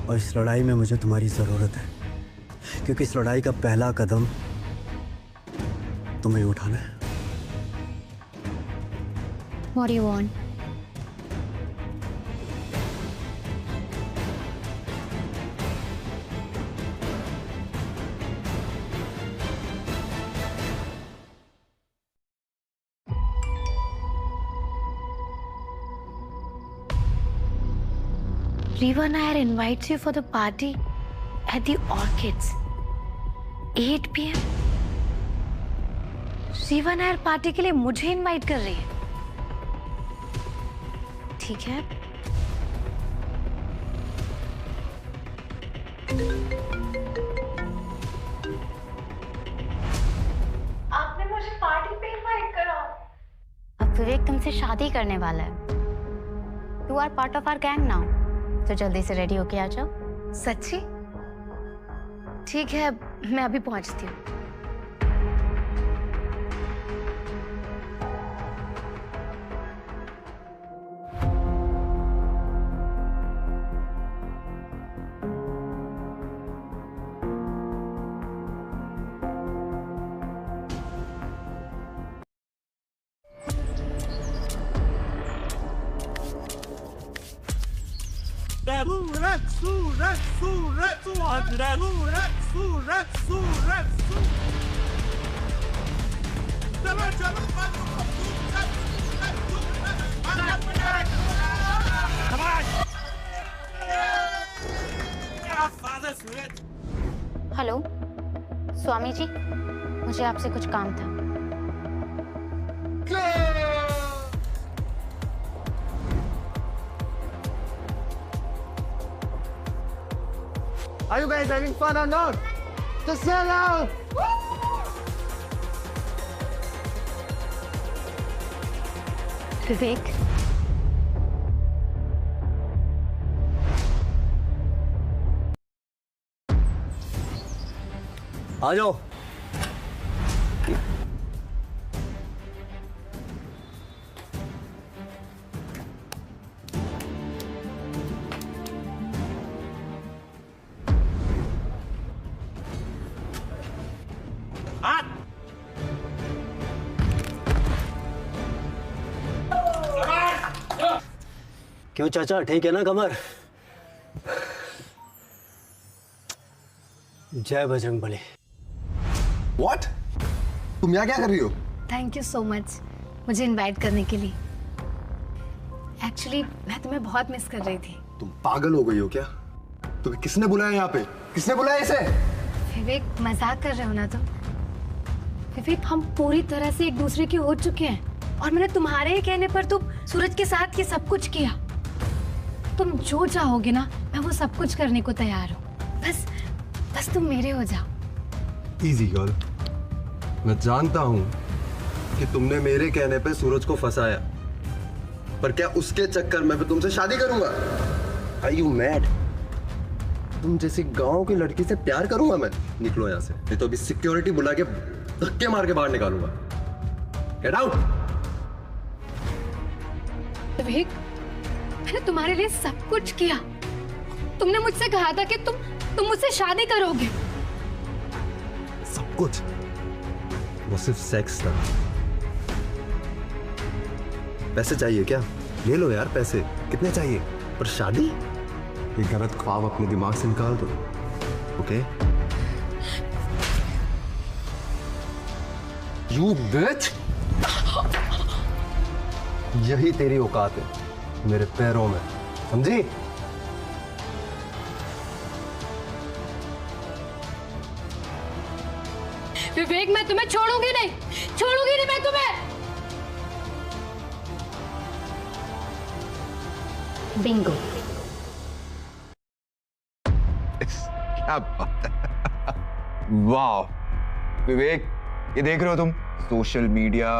और इस लड़ाई में मुझे तुम्हारी ज़रूरत है, क्योंकि इस लड़ाई का पहला कदम तुम्हें उठाना है। What do you want? Riva Nair invites you for the party at the Orchids. 8 PM. Riva Nair party के लिए मुझे इनवाइट कर रही है। ठीक है। आपने मुझे पार्टी पे इनवाइट करा। अब विवेक तुमसे शादी करने वाला है। You are part of our gang now. तो जल्दी से रेडी होके आ जाओ। सच्ची? ठीक है, मैं अभी पहुंचती हूँ। हेलो स्वामी जी, मुझे आपसे कुछ काम था। Are you guys having fun or not? Just yell out! विवेक, आ जाओ। क्यों चाचा, ठीक है ना कमर? जय बजरंगबली। What? तुम यहाँ क्या कर रही हो? थैंक यू सो मच मुझे इनवाइट करने के लिए। एक्चुअली मैं तुम्हें बहुत मिस कर रही थी। तुम पागल हो गई हो क्या? तुम्हें किसने बुलाया यहाँ पे? किसने बुलाया इसे? विवेक, मजाक कर रहे हो ना तुम? विवेक, हम पूरी तरह से एक दूसरे के हो चुके हैं और मैंने तुम्हारे ही कहने पर तुम सूरज के साथ ये सब कुछ किया। तुम जो चाहोगे ना, मैं वो सब कुछ करने को तैयार हूँ। बस तुम मेरे हो जाओ। इजी गर्ल, मैं जानता हूँ कि तुमने मेरे कहने पे सूरज को फंसाया, पर क्या उसके चक्कर में भी तुमसे शादी करूंगा? Are you mad? तुम जैसी गांव की लड़की से प्यार करूंगा मैं? निकलो यहां से, नहीं तो अभी सिक्योरिटी बुला के धक्के मार के बाहर निकालूंगा। Get out! विवेक, मैंने तुम्हारे लिए सब कुछ किया। तुमने मुझसे कहा था कि तुम मुझसे शादी करोगे। सब कुछ? वो सिर्फ सेक्स था। पैसे चाहिए क्या? ले लो यार पैसे, कितने चाहिए? पर शादी? ये गलत ख्वाब अपने दिमाग से निकाल दो, ओके? You bitch! यही तेरी औकात है, मेरे पैरों में, समझी? विवेक, मैं तुम्हें छोड़ूंगी नहीं मैं तुम्हें। बिंगो। क्या बात है। वाह विवेक, ये देख रहे हो तुम, social media,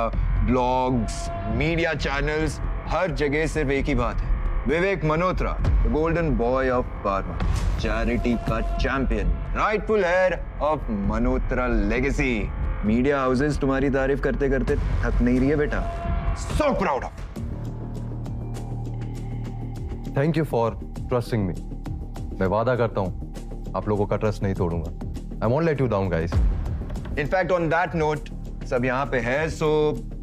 blogs, media channels, हर जगह सिर्फ एक ही बात है, Vivek Malhotra, the golden boy of बारमा, चैरिटी का champion, rightful heir of Malhotra legacy. Media houses तुम्हारी तारीफ करते करते थक नहीं रही है बेटा। So proud of. Thank you for trusting me. मैं वादा करता हूं आप लोगों का ट्रस्ट नहीं तोड़ूंगा। I won't let you down guys. In fact on that note, सब यहाँ पे है, so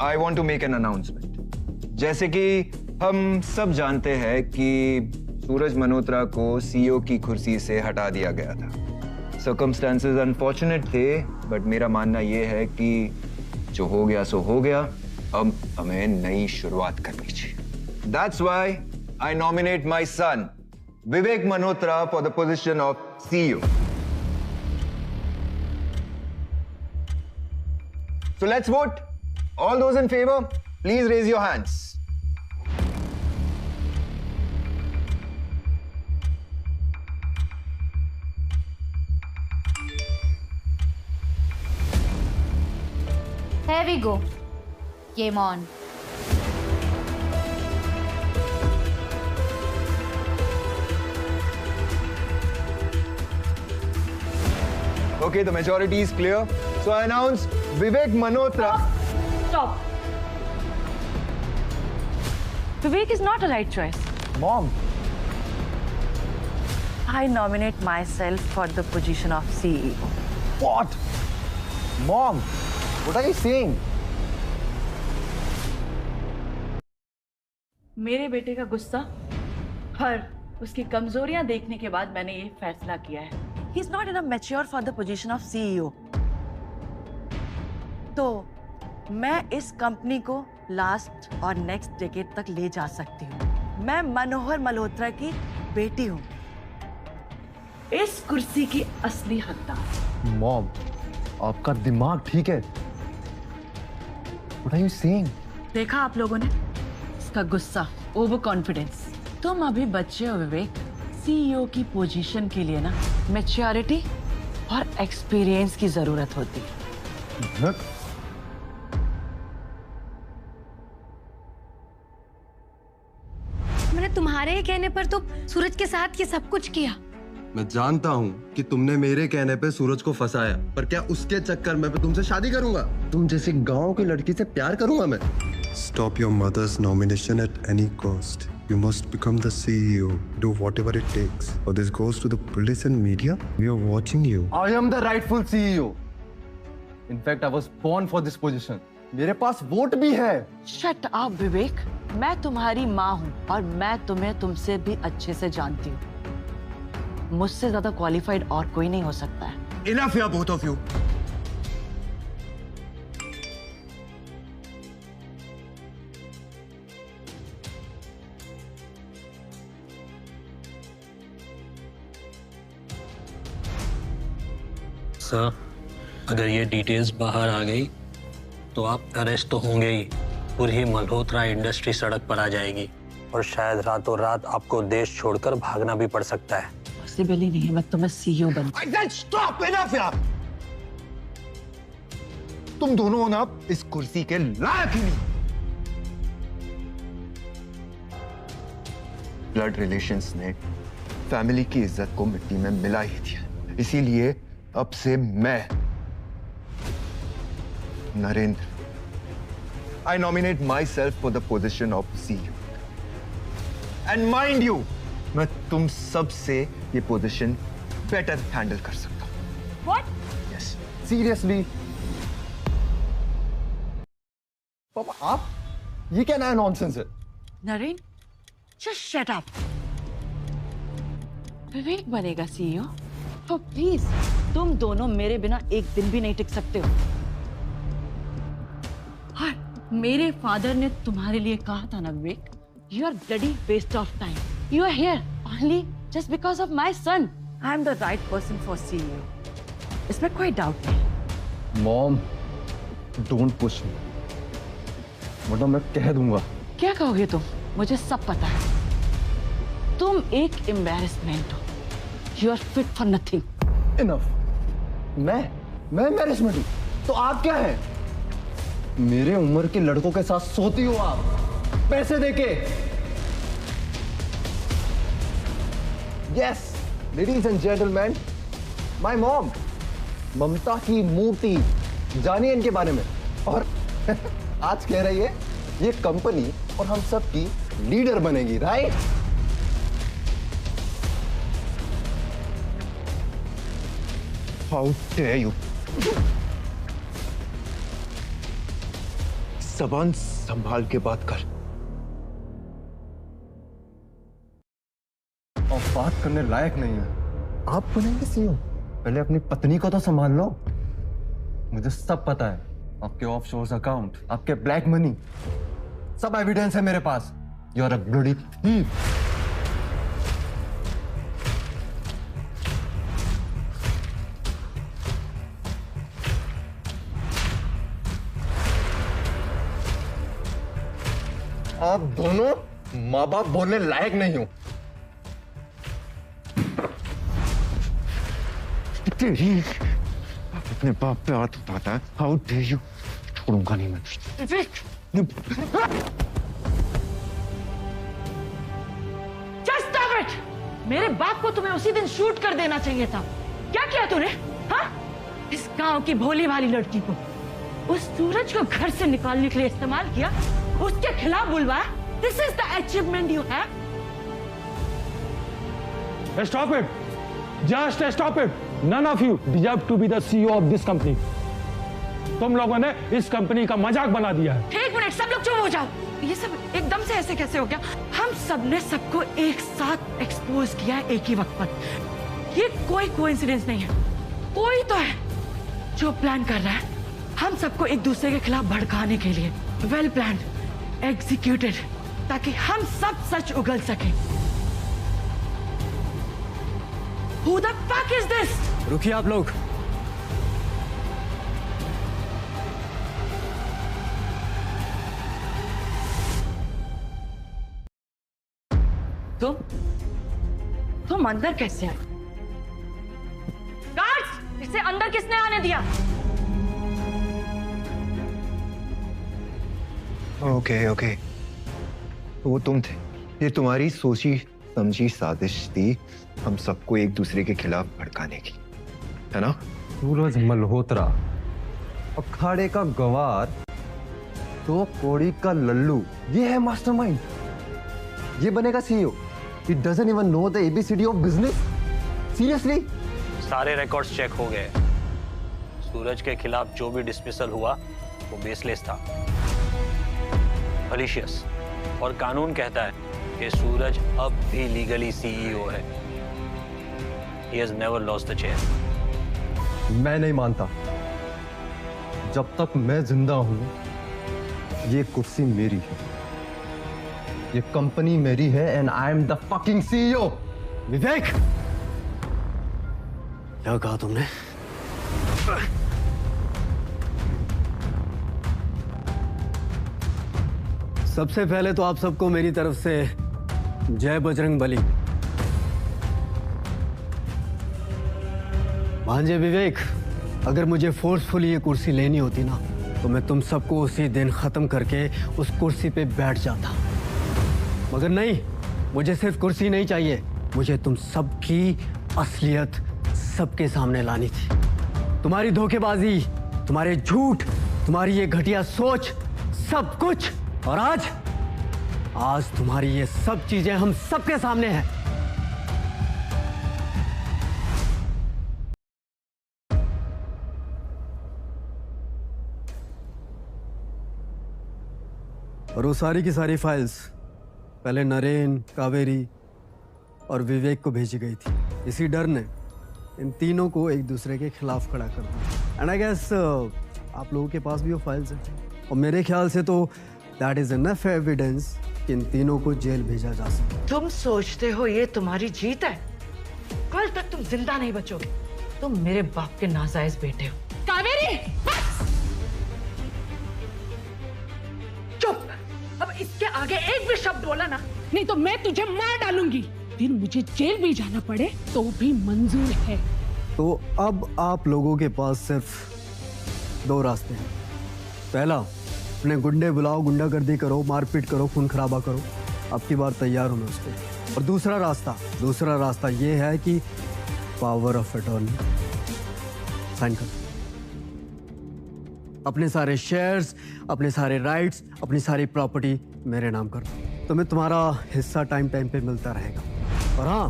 I want to make an announcement. जैसे कि हम सब जानते हैं कि सूरज मल्होत्रा को सीईओ की कुर्सी से हटा दिया गया था। सर्कमस्टेंसेस अनफॉर्चुनेट थे, बट मेरा मानना यह है कि जो हो गया सो हो गया, अब हमें नई शुरुआत करनी चाहिए। That's why I nominate my son, Vivek Malhotra, for the position of CEO. So let's vote. All those in favor, please raise your hands. Here we go. Game on. Okay, the majority is clear. So I announce Vivek Malhotra. Stop. Vivek is not a right choice. Mom. I nominate myself for the position of CEO. What? Mom, what are you saying? मेरे बेटे का गुस्सा और उसकी कमजोरियां देखने के बाद मैंने ये फैसला किया है। He's not enough mature for the position of CEO. तो मैं इस कंपनी को लास्ट और नेक्स्ट डेकेड तक ले जा सकती हूँ। मैं मनोहर मल्होत्रा की बेटी हूँ, इस कुर्सी की असली हकदार। मॉम, आपका दिमाग ठीक है? What are you saying? देखा आप लोगों ने इसका गुस्सा, ओवर कॉन्फिडेंस। तुम अभी बच्चे हो विवेक। सीईओ की पोजीशन के लिए ना मैच्योरिटी और एक्सपीरियंस की जरूरत होती है। मैंने तुम्हारे ही कहने पर तो सूरज के साथ ये सब कुछ किया। मैं जानता हूँ कि तुमने मेरे कहने पे सूरज को फंसाया, पर क्या उसके चक्कर में भी तुमसे शादी करूंगा? तुम जैसी गांव की लड़की से प्यार करूंगा मैं? Stop your mother's nomination at any cost. You must become the CEO. Do whatever it takes. Or this goes to the police and media. We are watching you. I am the rightful CEO. In fact, I was born for this position. मेरे पास vote भी है। Shut up, विवेक। मैं तुम्हारी माँ हूँ और मैं तुम्हें तुमसे भी अच्छे से जानती हूँ। मुझसे ज्यादा क्वालिफाइड और कोई नहीं हो सकता है। Enough, ya both of you. Sir, अगर ये डिटेल्स बाहर आ गई तो आप अरेस्ट तो होंगे ही, पूरी मल्होत्रा इंडस्ट्री सड़क पर आ जाएगी और शायद रातों रात आपको देश छोड़कर भागना भी पड़ सकता है। पॉसिबल ही नहीं है मैं तुम्हें सीईओ बन। I said stop, enough यार। तुम दोनों ना इस कुर्सी के लायक ही नहीं। ब्लड रिलेशंस ने फैमिली की इज्जत को मिट्टी में मिला ही दिया। इसीलिए अब से मैं Narendra I nominate myself for the position of CEO. And mind you, मैं तुम सब से ये पोजीशन बेटर हैंडल कर सकता हूँ। What? Yes, seriously. पापा आप ये क्या नया नॉनसेंस है? Naren, just shut up. विवेक बनेगा सीईओ? Oh प्लीज, तुम दोनों मेरे बिना एक दिन भी नहीं टिक सकते हो। हाँ, मेरे फादर ने तुम्हारे लिए कहा था ना Vivek, you are bloody waste of time, you are here only just because of my son. I am the right person for CEO, इसमें कोई डाउट नहीं। मॉम, डोंट पुश मी, वरना मैं कह दूंगा। क्या कहोगे तुम? मुझे सब पता है। तुम एक एम्बैरेसमेंट हो, you are fit for nothing. Enough. मैं एम्बैरेसमेंट हूं तो आप क्या है? मेरे उम्र के लड़कों के साथ सोती हो आप, पैसे देके। Yes, ladies and gentleman, my mom, ममता की मूर्ति, जानिए इनके बारे में। और आज कह रही है ये कंपनी और हम सब की लीडर बनेगी, राइट? How dare you? ज़बान संभाल के बात कर। और बात करने लायक नहीं है। आप बनेंगे सीईओ, पहले अपनी पत्नी को तो संभाल लो। मुझे सब पता है, आपके ऑफशोर अकाउंट, आपके ब्लैक मनी, सब एविडेंस है मेरे पास। You are a bloody thief. आप दोनों माँ बाप बोलने लायक नहीं हो। तेरी अपने बाप पे हाथ उठाता है। How dare you? छोड़ूंगा नहीं मैं। Just stop it! मेरे बाप को तुम्हें उसी दिन शूट कर देना चाहिए था। क्या किया तूने? हाँ? इस गांव की भोली भाली लड़की को उस सूरज को घर से निकालने के लिए इस्तेमाल किया, उसके खिलाफ बुलवाया। This is the achievement you have. Stop it! Just stop it! None of you deserve to be the CEO of this company. तुम लोगों ने इस कंपनी का मजाक बना दिया है। एक मिनट, सब लोग चुप हो जाओ। ये सब एकदम से ऐसे कैसे हो गया? हम सबने सबको एक साथ एक्सपोज किया है एक ही वक्त पर। ये कोई कोइंसिडेंस नहीं है, कोई तो है जो प्लान कर रहा है हम सबको एक दूसरे के खिलाफ भड़काने के लिए। वेल प्लान्ड, एग्जीक्यूटेड, ताकि हम सब सच उगल सके। Who the fuck is this? रुकिए आप लोग। तुम अंदर कैसे आए? गार्ड्स, इसे अंदर किसने आने दिया? ओके, वो तुम थे। ये तुम्हारी सोची समझी साजिश थी हम सबको एक दूसरे के खिलाफ भड़काने की, है ना? सूरज मल्होत्रा, अखाड़े का गंवार, तो कोड़ी का लल्लू, ये है मास्टरमाइंड। ये बनेगा CEO. He doesn't even know the ABCD of business. Seriously? सारे रिकॉर्ड्स चेक हो गए। सूरज के खिलाफ जो भी डिसमिसल हुआ वो बेसलेस था, मलिशियस, और कानून कहता है कि सूरज अब भी लीगली सीईओ है। He has never lost the chair. मैं नहीं मानता। जब तक मैं जिंदा हूं, ये कुर्सी मेरी है, ये कंपनी मेरी है, and I am the fucking CEO. Vivek, क्या कहा तुमने? सबसे पहले तो आप सबको मेरी तरफ से जय बजरंग बली। भांजे विवेक, अगर मुझे फोर्सफुली ये कुर्सी लेनी होती ना, तो मैं तुम सबको उसी दिन खत्म करके उस कुर्सी पे बैठ जाता, मगर नहीं, मुझे सिर्फ कुर्सी नहीं चाहिए, मुझे तुम सबकी असलियत सबके सामने लानी थी। तुम्हारी धोखेबाजी, तुम्हारे झूठ, तुम्हारी ये घटिया सोच, सब कुछ। और आज तुम्हारी ये सब चीजें हम सबके सामने हैं। और वो सारी की सारी फाइल्स पहले नरेन, कावेरी और विवेक को भेजी गई थी। इसी डर ने इन तीनों को एक दूसरे के खिलाफ खड़ा कर दिया। एंड आई गेस आप लोगों के पास भी वो फाइल्स हैं, और मेरे ख्याल से तो दैट इज इनफ एविडेंस कि इन तीनों को जेल भेजा जा सके। तुम सोचते हो ये तुम्हारी जीत है? कल तक तुम जिंदा नहीं बचोगे। तुम मेरे बाप के नाजायज बेटे हो। कावेरी, चुप। अब इसके आगे एक भी शब्द बोला ना, नहीं तो मैं तुझे मार डालूंगी। फिर मुझे जेल भी जाना पड़े तो भी मंजूर है। तो अब आप लोगों के पास सिर्फ दो रास्ते हैं। पहला, अपने गुंडे बुलाओ, गुंडागर्दी करो, मारपीट करो, खून खराबा करो। अब की बार तैयार हूं मैं उस पर। और दूसरा रास्ता ये है कि पावर ऑफ अटॉर्नी साइन कर, अपने सारे शेयर्स, अपने सारे राइट्स, अपनी सारी प्रॉपर्टी मेरे नाम कर दो। तुम्हें तुम्हारा हिस्सा टाइम पे मिलता रहेगा। और हाँ,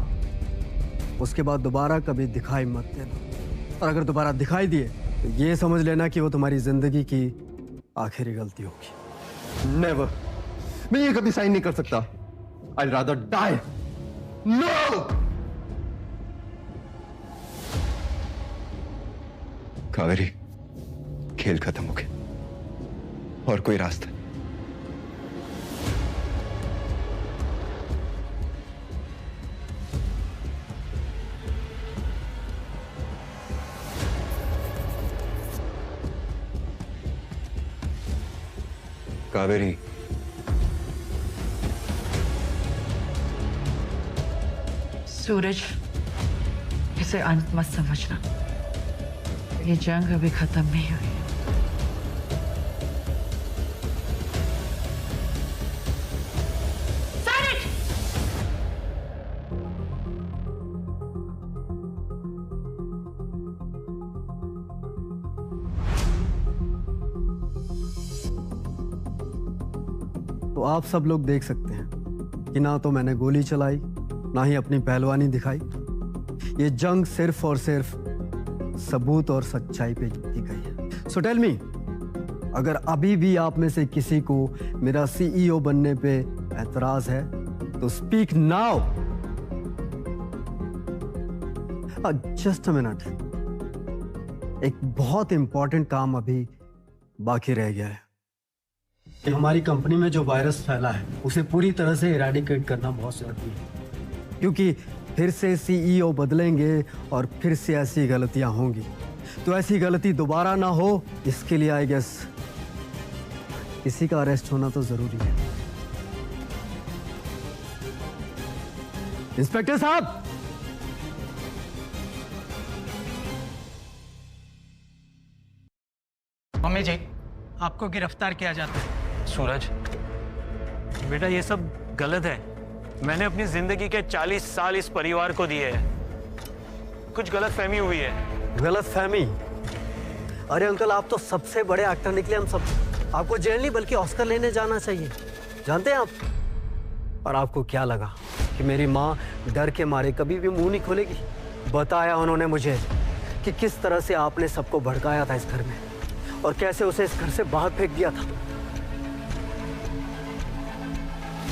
उसके बाद दोबारा कभी दिखाई मत देना। और अगर दोबारा दिखाई दिए तो ये समझ लेना कि वो तुम्हारी जिंदगी की आखिरी गलती होगी। नेवर, मैं ये कभी साइन नहीं कर सकता। I rather die. No. Kaveri, खेल खत्म हो गया और कोई रास्ता। कावेरी, सूरज, इसे अंत मत समझना। ये जंग अभी खत्म नहीं हुई। तो आप सब लोग देख सकते हैं कि ना तो मैंने गोली चलाई, ना ही अपनी पहलवानी दिखाई। ये जंग सिर्फ और सिर्फ सबूत और सच्चाई पे जीती गई है। सो टेल मी, अगर अभी भी आप में से किसी को मेरा सीईओ बनने पे एतराज है तो speak now. Just a minute, एक बहुत इंपॉर्टेंट काम अभी बाकी रह गया है कि हमारी कंपनी में जो वायरस फैला है उसे पूरी तरह से इरेडिकेट करना बहुत जरूरी है, क्योंकि फिर से सीईओ बदलेंगे और फिर से ऐसी गलतियां होंगी। तो ऐसी गलती दोबारा ना हो, इसके लिए आई गेस किसी का अरेस्ट होना तो जरूरी है। इंस्पेक्टर साहब, मम्मी जी, आपको गिरफ्तार किया जाता है। सूरज, बेटा ये सब गलत है। मैंने अपनी जिंदगी के 40 साल इस परिवार को दिए हैं। कुछ गलतफहमी हुई है। गलतफहमी? अरे अंकल, आप तो सबसे बड़े एक्टर निकले हम सब। आपको जेल नहीं बल्कि ऑस्कर लेने जाना चाहिए, जानते हैं आप। और आपको क्या लगा कि मेरी माँ डर के मारे कभी भी मुंह नहीं खोलेगी? बताया उन्होंने मुझे कि किस तरह से आपने सबको भड़काया था इस घर में और कैसे उसे इस घर से बाहर फेंक दिया था।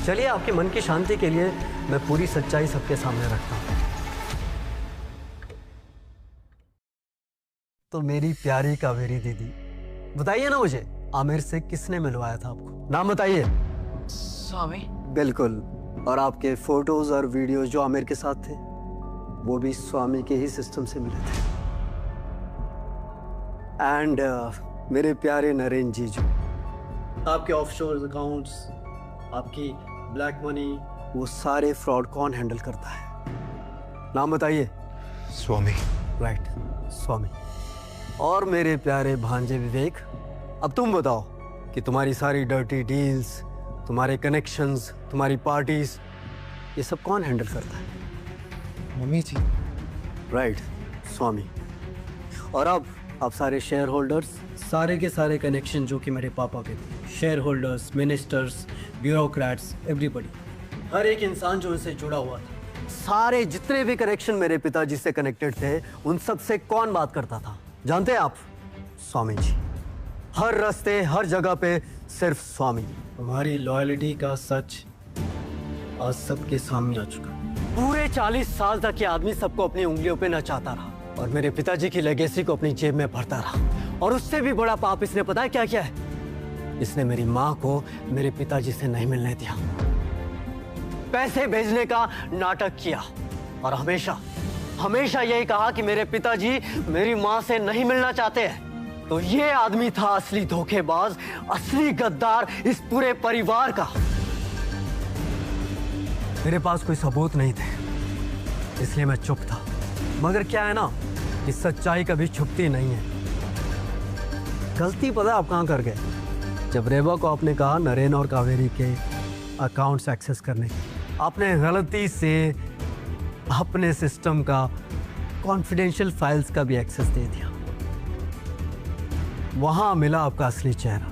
चलिए, आपके मन की शांति के लिए मैं पूरी सच्चाई सबके सामने रखता हूं। तो मेरी प्यारी कावेरी दीदी, बताइए ना मुझे, आमिर से किसने मिलवाया था आपको? नाम बताइए। स्वामी। बिल्कुल, और आपके फोटोज और वीडियोस जो आमिर के साथ थे वो भी स्वामी के ही सिस्टम से मिले थे। एंड मेरे प्यारे नरेन जीजू, आपके ऑफशोर अकाउंट्स, आपकी ब्लैक मनी, वो सारे फ्रॉड कौन हैंडल करता है? नाम बताइए। स्वामी। राइट, स्वामी। और मेरे प्यारे भांजे विवेक, अब तुम बताओ कि तुम्हारी सारी डर्टी डील्स, तुम्हारे कनेक्शंस, तुम्हारी पार्टीज ये सब कौन हैंडल करता है? मम्मी जी। राइट, स्वामी। और अब आप सारे शेयर होल्डर्स, सारे के सारे कनेक्शन जो कि मेरे पापा के थे, shareholders, ministers, bureaucrats, everybody, हर एक इंसान जो इनसे जुड़ा हुआ था, सारे जितने भी कनेक्शन मेरे पिताजी से कनेक्टेड थे, उन सब से कौन बात करता था जानते हैं आप? स्वामी जी। हर रास्ते, हर जगह पे सिर्फ स्वामी। हमारी लॉयल्टी का सच आज सबके सामने आ चुका। पूरे 40 साल तक ये आदमी सबको अपनी उंगलियों पे नचाता रहा और मेरे पिताजी की लेगेसी को अपनी जेब में भरता रहा। और उससे भी बड़ा पाप इसने पता है क्या किया है? इसने मेरी माँ को मेरे पिताजी से नहीं मिलने दिया, पैसे भेजने का नाटक किया और हमेशा यही कहा कि मेरे पिताजी मेरी माँ से नहीं मिलना चाहते हैं। तो ये आदमी था असली धोखेबाज, असली गद्दार इस पूरे परिवार का। मेरे पास कोई सबूत नहीं थे, इसलिए मैं चुप था। मगर क्या है ना कि सच्चाई कभी छुपती नहीं है। गलती पता आप कहाँ कर गए? जब रेवा को आपने कहा नरेन और कावेरी के अकाउंट्स एक्सेस करने, आपने गलती से अपने सिस्टम का कॉन्फिडेंशियल फाइल्स का भी एक्सेस दे दिया। वहां मिला आपका असली चेहरा।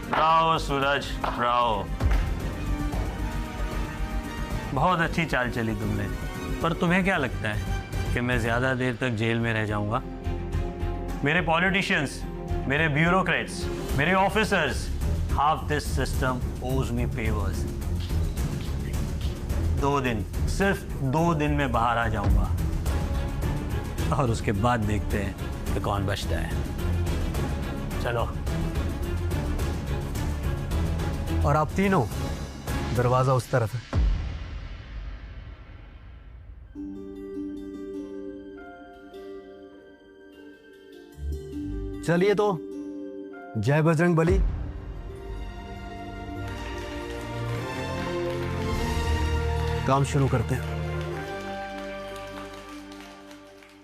ब्रावो सूरज, ब्रावो। बहुत अच्छी चाल चली तुमने। पर तुम्हें क्या लगता है कि मैं ज्यादा देर तक जेल में रह जाऊंगा? मेरे पॉलिटिशियंस, मेरे ब्यूरोक्रेट्स, मेरे ऑफिसर्स, हाफ दिस सिस्टम ओज मी फेवर्स। 2 दिन, सिर्फ 2 दिन में बाहर आ जाऊंगा और उसके बाद देखते हैं कि कौन बचता है। चलो। और आप तीनों, दरवाजा उस तरफ है। चलिए तो, जय बजरंगबली। काम शुरू करते हैं।